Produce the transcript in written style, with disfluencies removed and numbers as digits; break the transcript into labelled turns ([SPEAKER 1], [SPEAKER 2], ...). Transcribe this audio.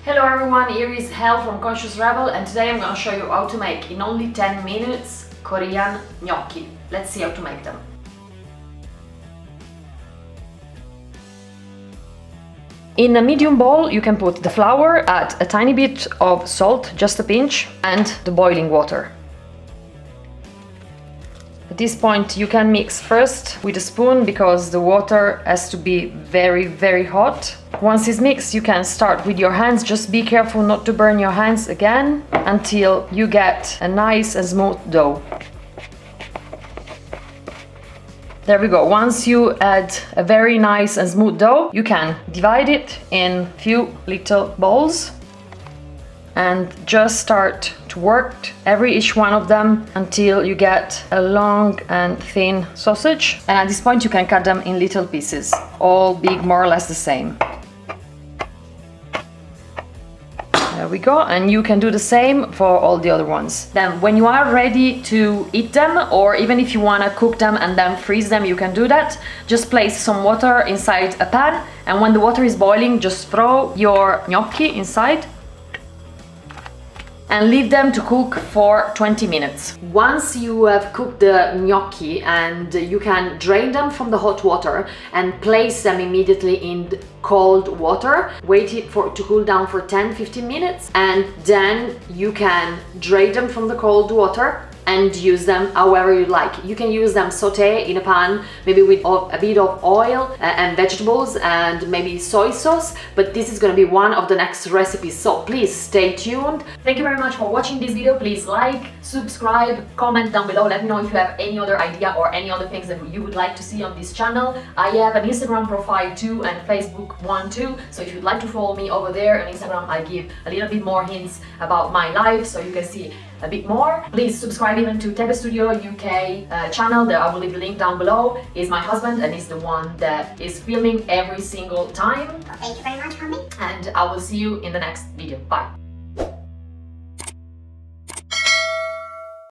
[SPEAKER 1] Hello everyone, here is Hel from Conscious Rebhell, and today I'm going to show you how to make in only 10 minutes Korean gnocchi. Let's see how to make them. In a medium bowl you can put the flour, add a tiny bit of salt, just a pinch, and the boiling water. At this point you can mix first with a spoon because the water has to be very hot. Once it's mixed you can start with your hands, just be careful not to burn your hands again until you get a nice and smooth dough. There we go. Once you add a very nice and smooth dough, you can divide it in few little balls and just start to work each one of them until you get a long and thin sausage. And at this point you can cut them in little pieces, all big, more or less the same. There we go, and you can do the same for all the other ones. Then when you are ready to eat them, or even if you want to cook them and then freeze them, you can do that. Just place some water inside a pan, and when the water is boiling, just throw your gnocchi inside and leave them to cook for 20 minutes. Once you have cooked the gnocchi, and you can drain them from the hot water and place them immediately in cold water, wait it to cool down for 10-15 minutes, and then you can drain them from the cold water and use them however you like. You can use them sauté in a pan, maybe with a bit of oil and vegetables and maybe soy sauce, but this is going to be one of the next recipes, so please stay tuned. Thank you very much for watching this video. Please like, subscribe, comment down below, let me know if you have any other idea or any other things that you would like to see on this channel. I have an Instagram profile too and Facebook one too, so if you'd like to follow me over there on Instagram, I give a little bit more hints about my life so you can see a bit more. Please subscribe even to Tebe Studio UK channel, that I will leave the link down below. Is my husband and is the one that is filming every single time.
[SPEAKER 2] Thank you very much, honey.
[SPEAKER 1] And I will see you in the next video. Bye.